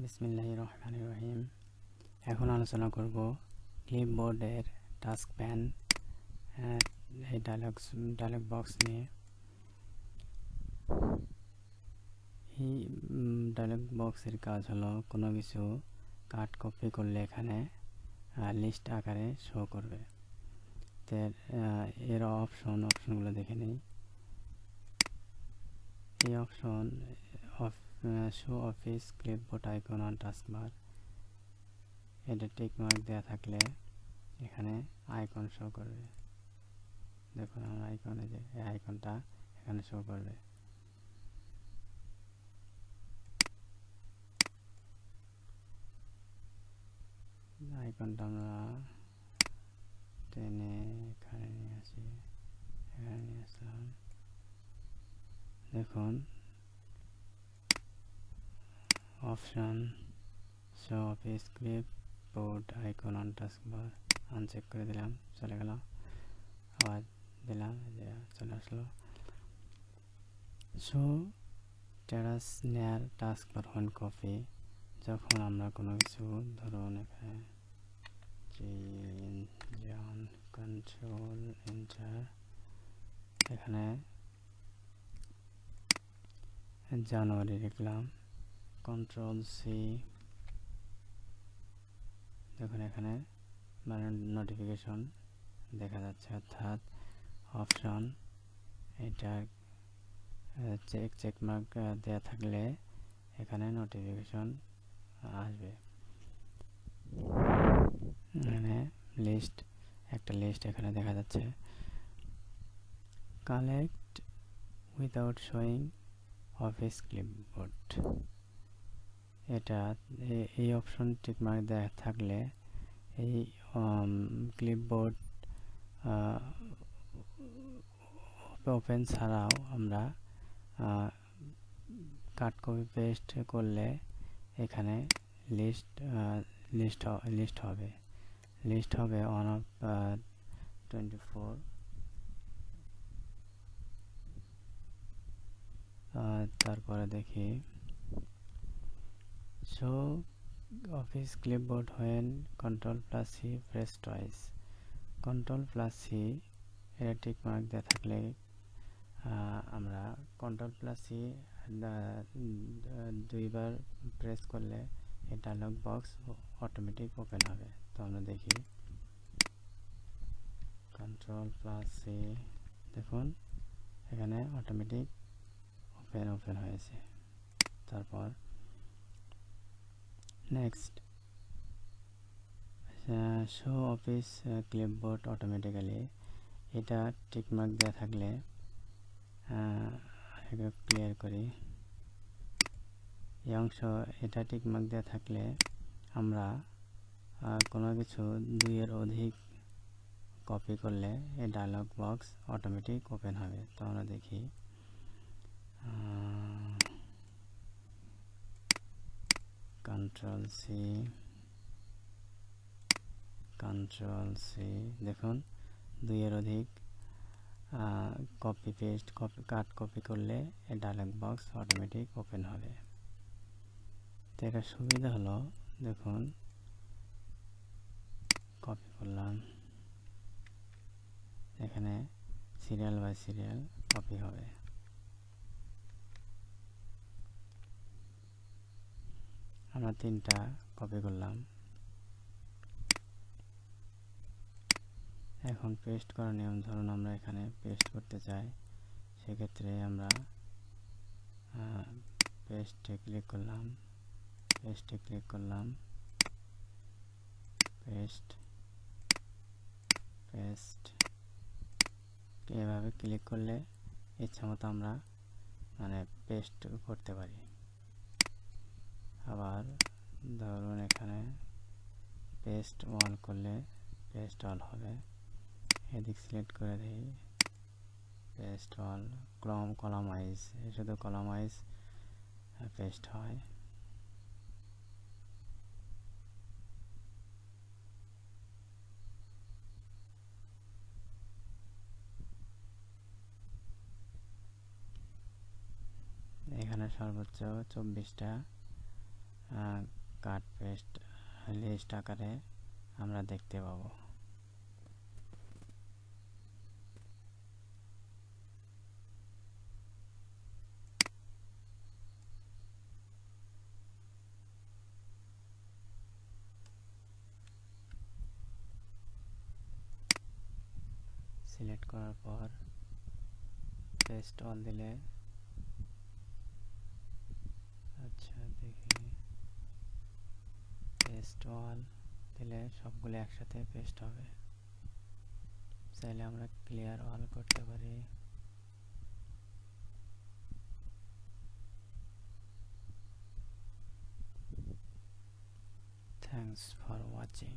বিসমিল্লাহির রহমানির রহিম। এখন আলোচনা করব ক্লিপবোর্ডের টাস্ক প্যান এই ডায়লগ বক্স নিয়ে। এই ডায়লগ বক্সের কাজ হলো কোনো কিছু কাট কপি করলে এখানে লিস্ট আকারে শো করবে। এর অপশনগুলো দেখে নিই। এই option show office clipboard icon on taskbar, এটা টিক মার্ক দেওয়া থাকলে এখানে আইকন শো করবে। দেখুন আমার আইকনে যে এই আইকনটা এখানে শো করবে। আইকনটা আমরা টেনে এখানে নিয়ে আসি, এখানে নিয়ে আসলাম। দেখুন option show office clipboard icon on taskbar uncheck করে দিলাম, চলে গেল। আবার দিলাম, চলে আসলো। শো টেরাস নেয়ার টাস্কবার হোন কপি, যখন আমরা কোনো কিছু ধরুন এখানে কন্ট্রোল এন্টার, এখানে জানুয়ারি লিখলাম, কন্ট্রোল সি, দেখুন এখানে মানে নোটিফিকেশন দেখা যাচ্ছে। অর্থাৎ অপশন এটা চেক মার্ক দেওয়া থাকলে এখানে নোটিফিকেশন আসবে। এখানে একটা লিস্ট এখানে দেখা যাচ্ছে। Collect without showing office clipboard, এই অপশন টিক মার্ক দেওয়া থাকলে এই ক্লিপবোর্ড ওপেন ছাড়াও আমরা কাট কপি পেস্ট করলে এখানে লিস্ট হবে অন অফ 24। তারপরে দেখি show office clipboard when Ctrl+C press twice, Ctrl+C এটা টিক মার্ক দেওয়া থাকলে আমরা Ctrl+C দুইবার প্রেস করলে এই ডায়লগ বক্স অটোমেটিক ওপেন হবে। তো আমরা দেখি Ctrl+C, দেখুন এখানে অটোমেটিক ওপেন হয়েছে। তারপর next show office clipboard automatically, এটা টিক মার্ক দেওয়া থাকলে ক্লিয়ার করি এই অংশ। এটা টিক মার্ক দেওয়া থাকলে আমরা কোনো কিছু দুইয়ের অধিক কপি করলে এই ডায়লগ বক্স অটোমেটিক ওপেন হবে। তো আমরা দেখি Ctrl+C, দেখুন দুইয়ের অধিক কাট কপি করলে এই ডায়লগ বক্স অটোমেটিক ওপেন হবে। তো এটা সুবিধা হলো, দেখুন কপি করলাম, এখানে সিরিয়াল বাই সিরিয়াল কপি হবে। আমরা 3টা কপি করলাম। এখন পেস্ট করার নিয়ম, ধরুন আমরা এখানে পেস্ট করতে চাই, সেক্ষেত্রে আমরা পেস্টে ক্লিক করলাম, পেস্ট এভাবে ক্লিক করলে ইচ্ছা মতো আমরা পেস্ট করতে পারি। আবার ধরুন এখানে পেস্ট অল করলে পেস্ট অল হবে। এদিক সিলেক্ট করে দিই, পেস্ট অল, কলাম ওয়াইজ, শুধু কলাম ওয়াইজ পেস্ট হয়। এখানে সর্বোচ্চ 24টা কাট পেস্ট লিস্ট আকারে আমরা দেখতে পাবো। সিলেক্ট করার পর পেস্ট অল দিলে, আচ্ছা দেখি, পেস্ট অল দিলে সবগুলো একসাথে পেস্ট হবে। চাইলে আমরা ক্লিয়ার অল করতে পারি। Thanks for watching.